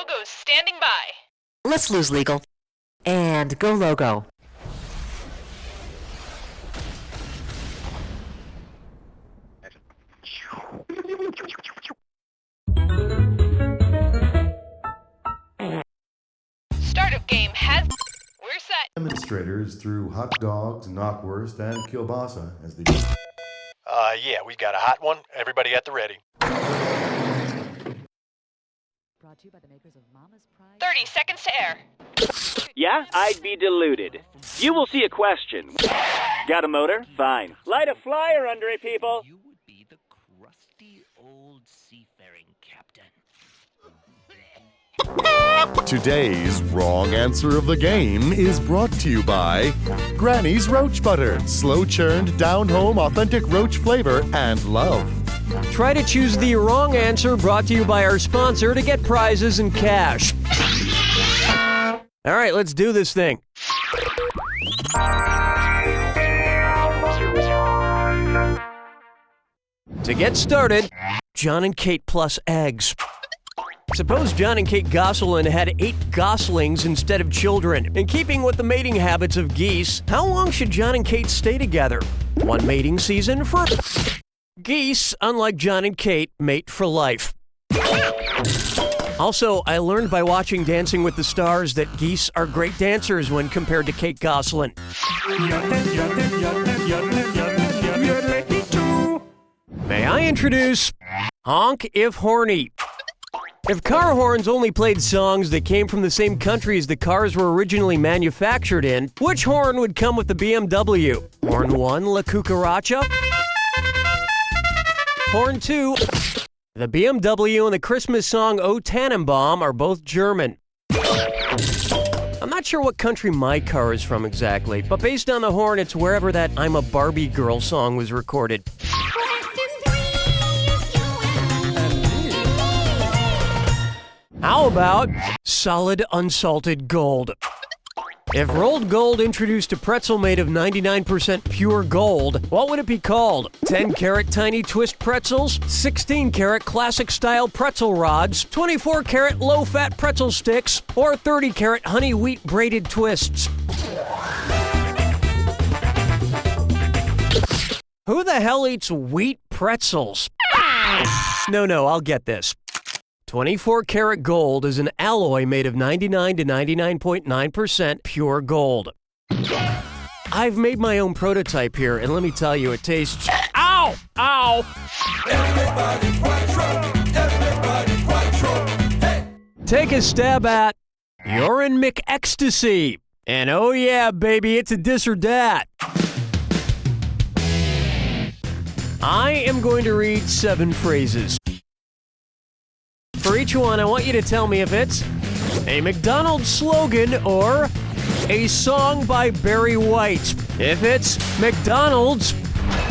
Logos standing by. Let's lose legal. And go logo. Start of game has... We're set. Demonstrators threw hot dogs, knockwurst, and kielbasa as they... Yeah, we've got a hot one. Everybody at the ready. Brought to you by the makers of Mama's Pride. 30 seconds to air. Yeah, I'd be deluded. You will see a question. Got a motor? Fine. Light a flyer under it, people. You would be the crusty old seafaring captain. Today's wrong answer of the game is brought to you by Granny's Roach Butter. Slow-churned, down-home, authentic roach flavor and love. Try to choose the wrong answer, brought to you by our sponsor, to get prizes and cash. All right, let's do this thing. To get started, John and Kate plus eggs. Suppose John and Kate Gosselin had 8 goslings instead of children. In keeping with the mating habits of geese, how long should John and Kate stay together? 1 mating season for... Geese, unlike John and Kate, mate for life. Also, I learned by watching Dancing with the Stars that geese are great dancers when compared to Kate Gosselin. May I introduce Honk If Horny. If car horns only played songs that came from the same country as the cars were originally manufactured in, which horn would come with the BMW? Horn 1, La Cucaracha. Horn 2, the BMW and the Christmas song O Tannenbaum are both German. I'm not sure what country my car is from exactly, but based on the horn, it's wherever that I'm a Barbie Girl song was recorded. How about solid unsalted gold? If rolled gold introduced a pretzel made of 99% pure gold, what would it be called? 10-carat tiny twist pretzels, 16-carat classic-style pretzel rods, 24-carat low-fat pretzel sticks, or 30-carat honey wheat braided twists? Who the hell eats wheat pretzels? No, I'll get this. 24-karat gold is an alloy made of 99 to 99.9% pure gold. I've made my own prototype here, and let me tell you, it tastes... Ow! Ow! Everybody quattro, hey! Take a stab at Urine McEcstasy. And oh yeah, baby, it's a this or that. I am going to read 7 phrases. For each one, I want you to tell me if it's a McDonald's slogan or a song by Barry White. If it's McDonald's,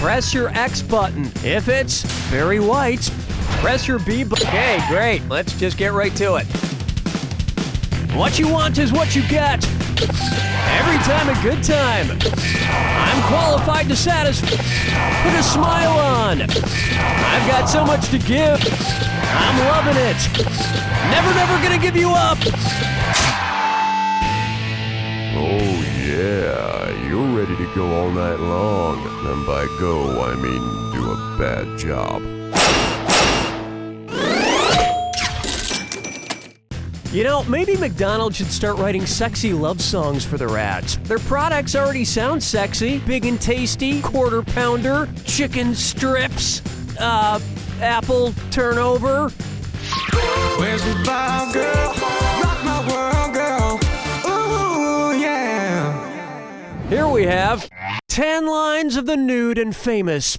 press your X button. If it's Barry White, press your B button. Okay, great. Let's just get right to it. What you want is what you get. Every time a good time. I'm qualified to satisfy. Put a smile on. I've got so much to give. I'm loving it. Never gonna give you up. Oh yeah, you're ready to go all night long. And by go, I mean do a bad job. You know, maybe McDonald's should start writing sexy love songs for their ads. Their products already sound sexy. Big and tasty, quarter pounder, chicken strips, apple turnover. Where's the vibe, girl? Rock my world, girl. Ooh, yeah. Here we have 10 lines of the nude and famous.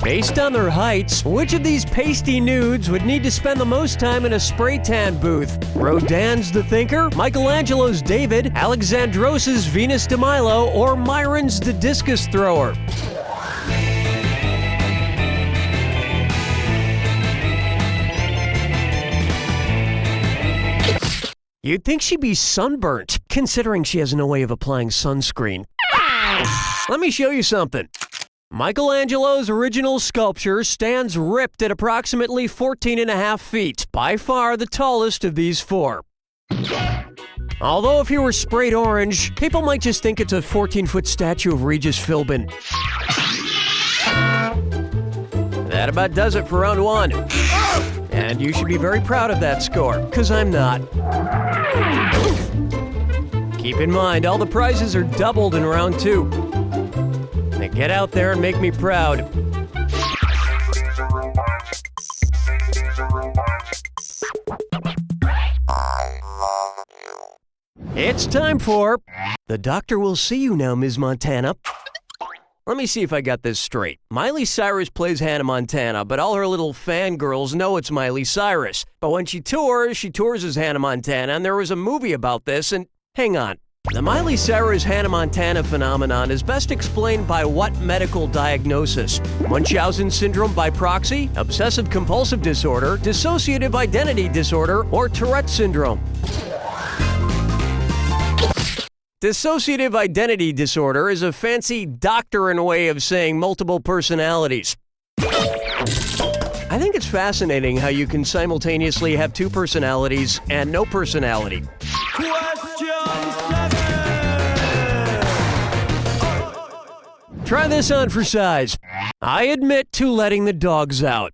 Based on their heights, which of these pasty nudes would need to spend the most time in a spray tan booth? Rodin's The Thinker, Michelangelo's David, Alexandros' Venus de Milo, or Myron's The Discus Thrower? You'd think she'd be sunburnt, considering she has no way of applying sunscreen. Let me show you something. Michelangelo's original sculpture stands ripped at approximately 14.5 feet, by far the tallest of these four. Although if he were sprayed orange, people might just think it's a 14-foot statue of Regis Philbin. That about does it for round one. And you should be very proud of that score, because I'm not. Keep in mind, all the prizes are doubled in round two. Now get out there and make me proud. It's time for... The doctor will see you now, Ms. Montana. Let me see if I got this straight. Miley Cyrus plays Hannah Montana, but all her little fangirls know it's Miley Cyrus. But when she tours as Hannah Montana, and there was a movie about this, and... Hang on. The Miley Cyrus Hannah Montana phenomenon is best explained by what medical diagnosis? Munchausen syndrome by proxy, obsessive-compulsive disorder, dissociative identity disorder, or Tourette syndrome? Dissociative identity disorder is a fancy doctorin way of saying multiple personalities. I think it's fascinating how you can simultaneously have two personalities and no personality. Try this on for size. I admit to letting the dogs out.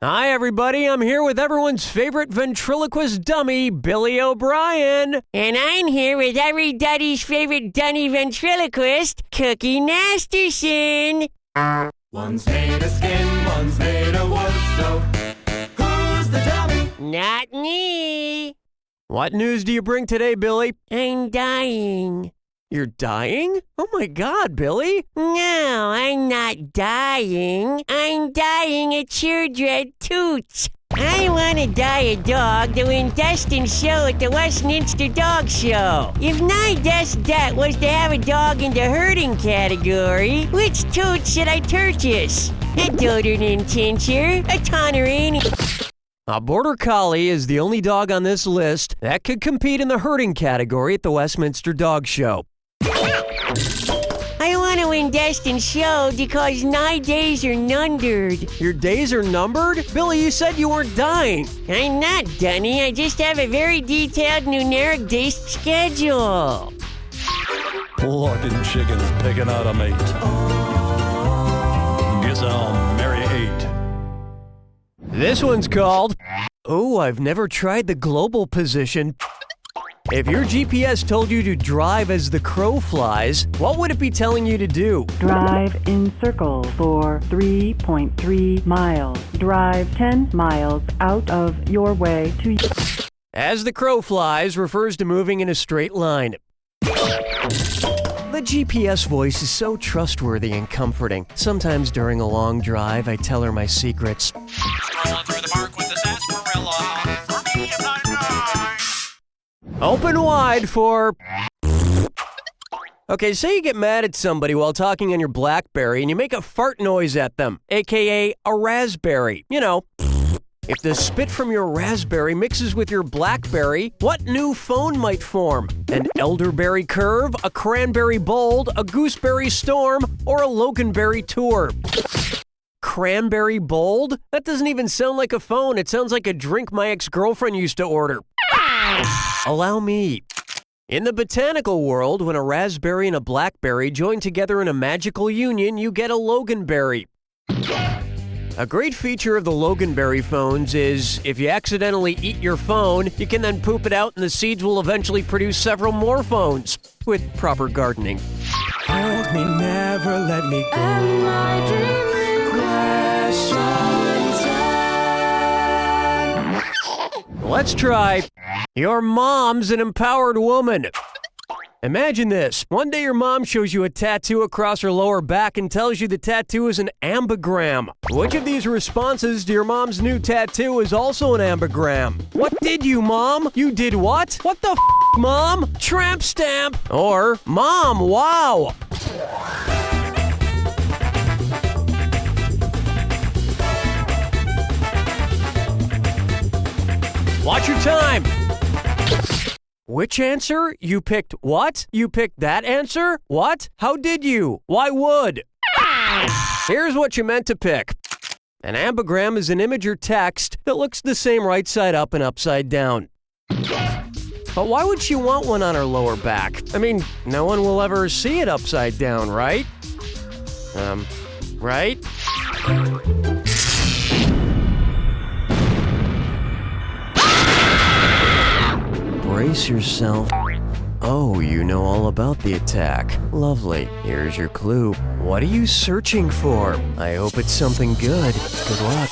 Hi, everybody. I'm here with everyone's favorite ventriloquist dummy, Billy O'Brien. And I'm here with everybody's favorite dummy ventriloquist, Cookie Masterson. One's made of skin, one's made of wood, so who's the dummy? Not me. What news do you bring today, Billy? I'm dying. You're dying? Oh my God, Billy. No, I'm not dying. I'm dying of purebred toots. I want to dye a dog to win Destin's show at the Westminster Dog Show. If my best bet was to have a dog in the herding category, which toots should I purchase? A Doberman Pinscher, a Pomeranian. A Border Collie is the only dog on this list that could compete in the herding category at the Westminster Dog Show. I want to win Destin's show because my days are numbered. Your days are numbered? Billy, you said you weren't dying. I'm not, Dunny. I just have a very detailed numeric-based schedule. Looking chickens picking out a mate. Guess I'll marry 8. This one's called, Oh, I've never tried the global position. If your GPS told you to drive as the crow flies, what would it be telling you to do? Drive in circle for 3.3 miles. Drive 10 miles out of your way to... As the crow flies refers to moving in a straight line. The GPS voice is so trustworthy and comforting. Sometimes during a long drive, I tell her my secrets. Strolling through the park with the sarsaparilla. For me, I'm not dying. Open wide for... Okay, say you get mad at somebody while talking on your BlackBerry and you make a fart noise at them, aka a raspberry. You know, if the spit from your raspberry mixes with your BlackBerry, what new phone might form? An elderberry curve, a cranberry bold, a gooseberry storm, or a loganberry tour? Cranberry bold? That doesn't even sound like a phone. It sounds like a drink my ex-girlfriend used to order. Allow me. In the botanical world, when a raspberry and a blackberry join together in a magical union, you get a loganberry. A great feature of the loganberry phones is, if you accidentally eat your phone, you can then poop it out and the seeds will eventually produce several more phones, with proper gardening. Hold me, never let me go. And my dream crash on time. Let's try, your mom's an empowered woman. Imagine this. One day your mom shows you a tattoo across her lower back and tells you the tattoo is an ambigram. Which of these responses to your mom's new tattoo is also an ambigram? What did you, Mom? You did what? What the Mom? Tramp stamp. Or, Mom, wow. Watch your time. Which answer? You picked what? You picked that answer? What? How did you? Why would? Here's what you meant to pick. An ambigram is an image or text that looks the same right side up and upside down. But why would she want one on her lower back? I mean, no one will ever see it upside down, right? Right? Brace yourself. Oh, you know all about the attack. Lovely. Here's your clue. What are you searching for? I hope it's something good. Good luck.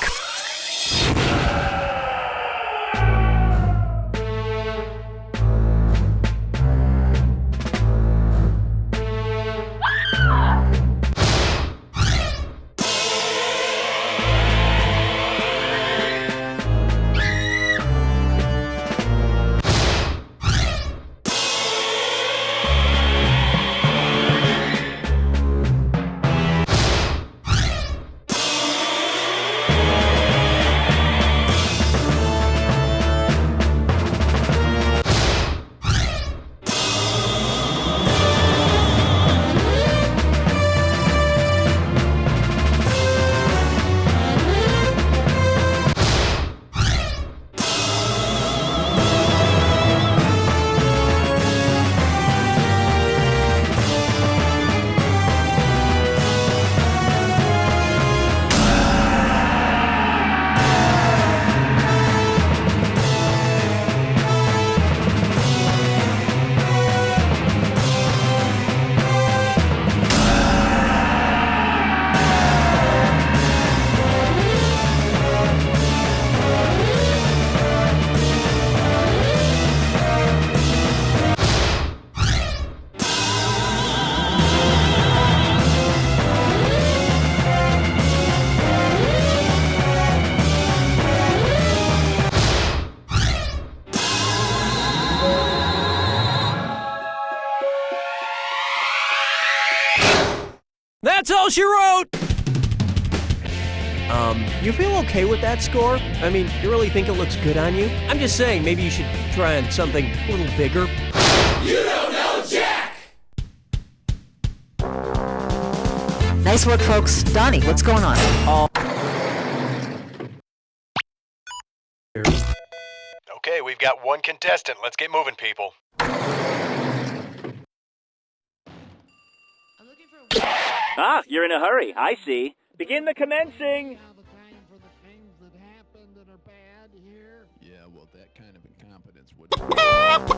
That's all she wrote! You feel okay with that score? I mean, you really think it looks good on you? I'm just saying, maybe you should try on something a little bigger. You don't know Jack! Nice work, folks. Donnie, what's going on? Okay, we've got one contestant. Let's get moving, people. Ah, you're in a hurry. I see. Begin the commencing.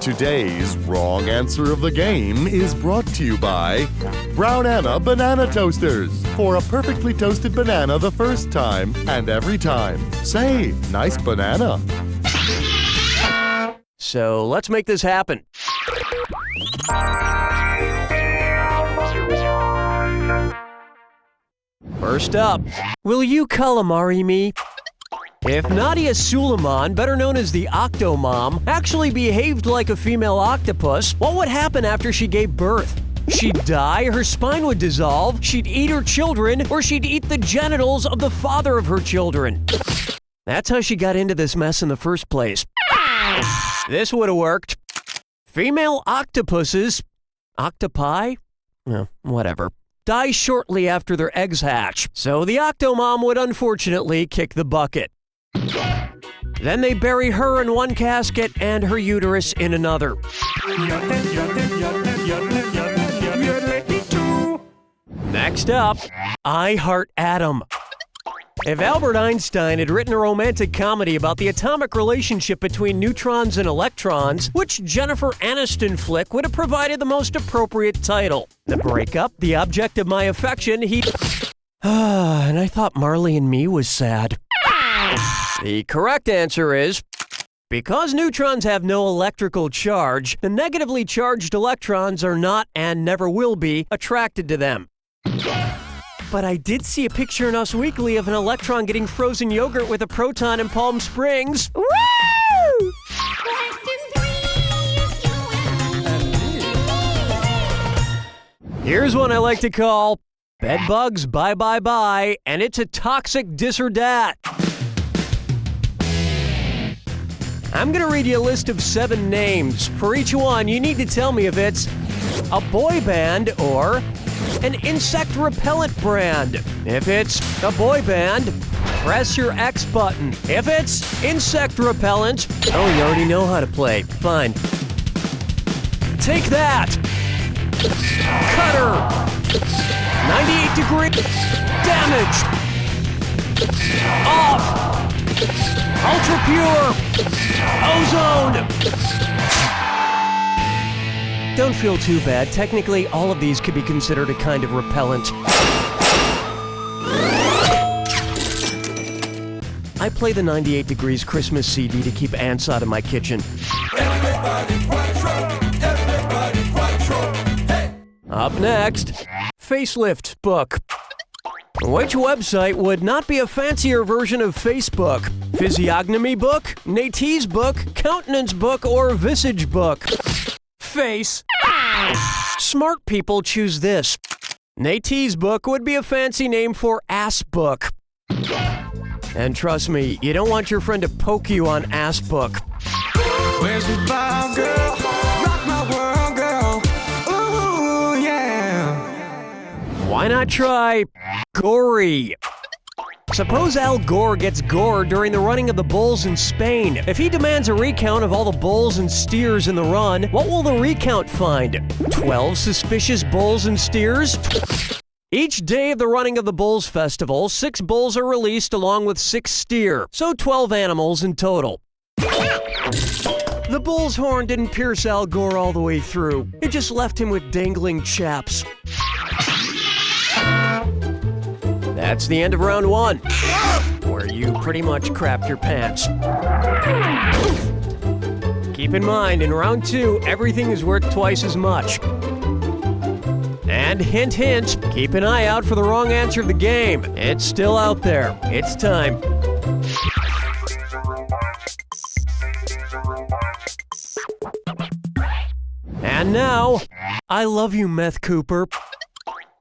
Today's wrong answer of the game is brought to you by Brown Anna Banana Toasters. For a perfectly toasted banana the first time and every time. Say, nice banana. So let's make this happen. First up, will you calamari me? If Nadia Suleiman, better known as the Octomom, actually behaved like a female octopus, what would happen after she gave birth? She'd die, her spine would dissolve, she'd eat her children, or she'd eat the genitals of the father of her children. That's how she got into this mess in the first place. This would have worked. Female octopuses, octopi? Whatever. Die shortly after their eggs hatch, so the Octomom would unfortunately kick the bucket. Then they bury her in one casket and her uterus in another. Next up, I Heart Atom. If Albert Einstein had written a romantic comedy about the atomic relationship between neutrons and electrons, which Jennifer Aniston flick would have provided the most appropriate title? The Breakup, The Object of My Affection, and I thought Marley and Me was sad. The correct answer is, because neutrons have no electrical charge, the negatively charged electrons are not and never will be attracted to them. But I did see a picture in Us Weekly of an electron getting frozen yogurt with a proton in Palm Springs. Woo! Here's one I like to call Bed Bugs Bye Bye Bye, and it's a toxic dis or dat. I'm gonna read you a list of 7 names. For each one, you need to tell me if it's a boy band or an insect repellent brand. If it's a boy band, press your X button. If it's insect repellent, oh, you already know how to play. Fine. Take that! Cutter! 98 degree damage! Off! Ultra pure! Ozone! Don't feel too bad. Technically, all of these could be considered a kind of repellent. I play the 98 Degrees Christmas CD to keep ants out of my kitchen. Up next, Facelift Book. Which website would not be a fancier version of Facebook? Physiognomy Book, Nate's Book, Countenance Book, or Visage Book? Face. Smart people choose this. Nate's Book would be a fancy name for Ass Book. And trust me, you don't want your friend to poke you on Ass Book. Where's the vibe, girl? Rock my world, girl. Ooh, yeah. Why not try Gory? Suppose Al Gore gets gore during the running of the bulls in Spain. If he demands a recount of all the bulls and steers in the run, what will the recount find? 12 suspicious bulls and steers? Each day of the running of the Bulls Festival, 6 bulls are released along with 6 steer, so 12 animals in total. The bull's horn didn't pierce Al Gore all the way through. It just left him with dangling chaps. That's the end of round 1, where you pretty much crapped your pants. Keep in mind, in round 2, everything is worth twice as much. And hint, hint, keep an eye out for the wrong answer of the game. It's still out there. It's time. And now, I love you, Meth Cooper.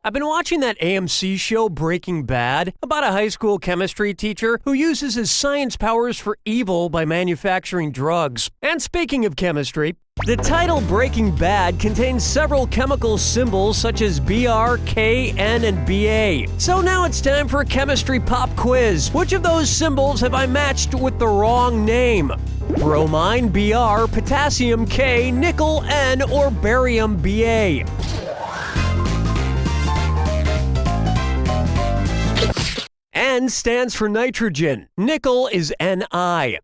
I've been watching that AMC show Breaking Bad about a high school chemistry teacher who uses his science powers for evil by manufacturing drugs. And speaking of chemistry, the title Breaking Bad contains several chemical symbols such as Br, K, N, and Ba. So now it's time for a chemistry pop quiz. Which of those symbols have I matched with the wrong name? Bromine, Br, potassium, K, nickel, N, or barium, Ba? N stands for nitrogen. Nickel is Ni.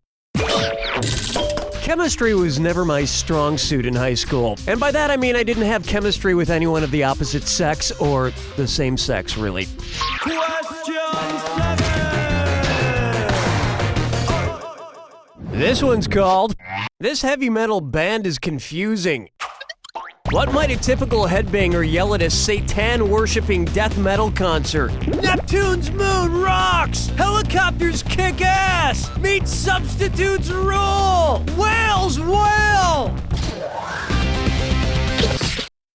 Chemistry was never my strong suit in high school. And by that I mean I didn't have chemistry with anyone of the opposite sex, or the same sex, really. This one's called, This Heavy Metal Band is Confusing. What might a typical headbanger yell at a Satan-worshipping death metal concert? Neptune's moon rocks! Helicopters kick ass! Meat substitutes rule! Whales wail!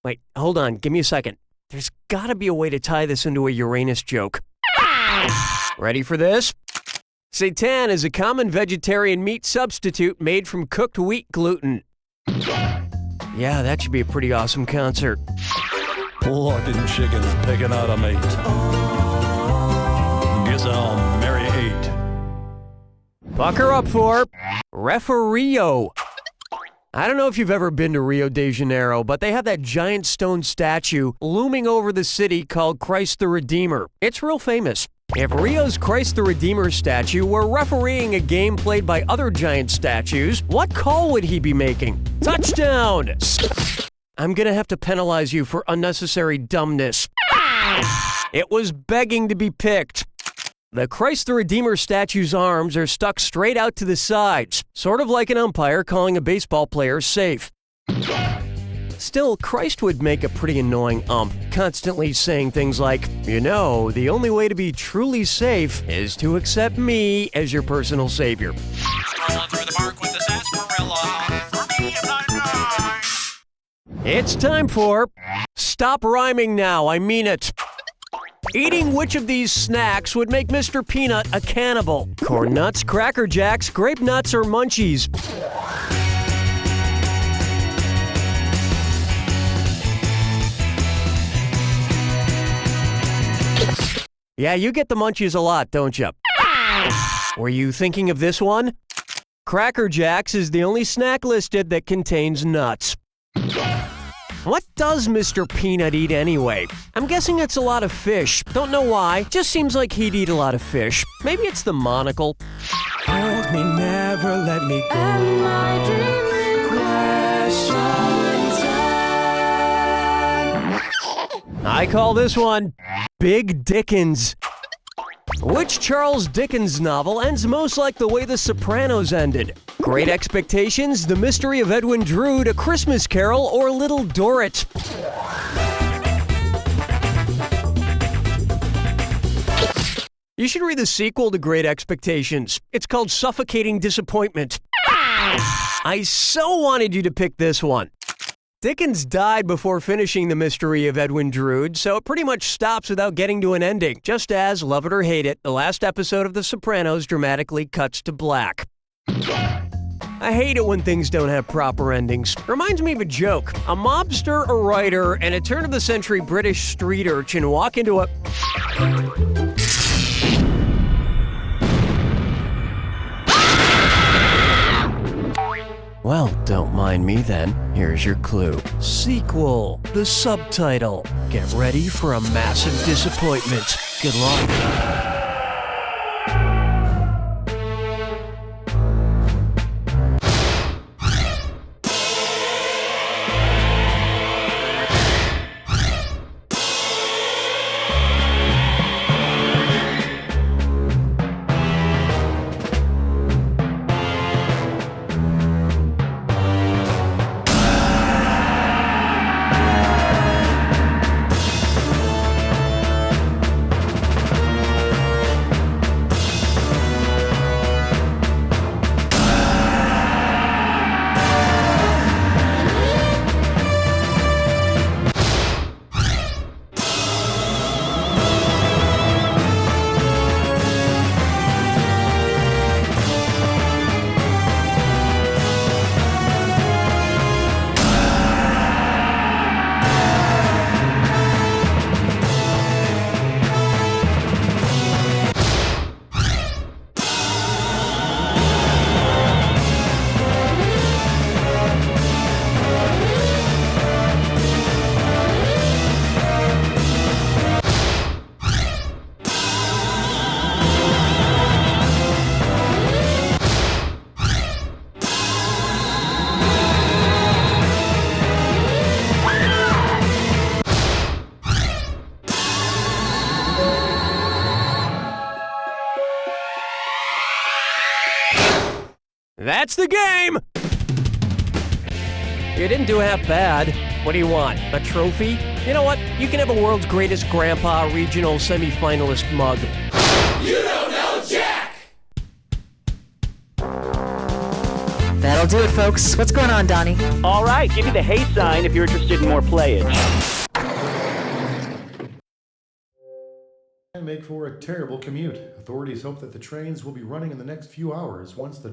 Wait, hold on, give me a second. There's gotta be a way to tie this into a Uranus joke. Ready for this? Seitan is a common vegetarian meat substitute made from cooked wheat gluten. Yeah, that should be a pretty awesome concert. Plucking chickens picking out a mate. Guess I'll marry 8. Bucker up for Referio. I don't know if you've ever been to Rio de Janeiro, but they have that giant stone statue looming over the city called Christ the Redeemer. It's real famous. If Rio's Christ the Redeemer statue were refereeing a game played by other giant statues, what call would he be making? Touchdown! I'm gonna have to penalize you for unnecessary dumbness. It was begging to be picked. The Christ the Redeemer statue's arms are stuck straight out to the sides, sort of like an umpire calling a baseball player safe. Still, Christ would make a pretty annoying ump, constantly saying things like, you know, the only way to be truly safe is to accept me as your personal savior. Strolling through the park with the sarsaparilla. For me, I'm not It's time for Stop Rhyming Now, I Mean It. Eating which of these snacks would make Mr. Peanut a cannibal? Corn nuts, Cracker Jacks, grape nuts, or munchies? Yeah, you get the munchies a lot, don't you? Were you thinking of this one? Cracker Jacks is the only snack listed that contains nuts. What does Mr. Peanut eat anyway? I'm guessing it's a lot of fish. Don't know why. Just seems like he'd eat a lot of fish. Maybe it's the monocle. Hold me, never let me go. Am I dreaming? Question time. I call this one Big Dickens. Which Charles Dickens novel ends most like the way The Sopranos ended? Great Expectations, The Mystery of Edwin Drood, A Christmas Carol, or Little Dorrit? You should read the sequel to Great Expectations. It's called Suffocating Disappointment. I so wanted you to pick this one. Dickens died before finishing The Mystery of Edwin Drood, so it pretty much stops without getting to an ending, just as, love it or hate it, the last episode of The Sopranos dramatically cuts to black. I hate it when things don't have proper endings. Reminds me of a joke. A mobster, a writer, and a turn-of-the-century British street urchin walk into a... Well, don't mind me then. Here's your clue. Sequel. The subtitle. Get ready for a massive disappointment. Good luck. That's the game! You didn't do half bad. What do you want? A trophy? You know what? You can have a World's Greatest Grandpa regional semi-finalist mug. You don't know Jack! That'll do it, folks. What's going on, Donnie? All right, give me the hey sign if you're interested in more playage. And make for a terrible commute. Authorities hope that the trains will be running in the next few hours once the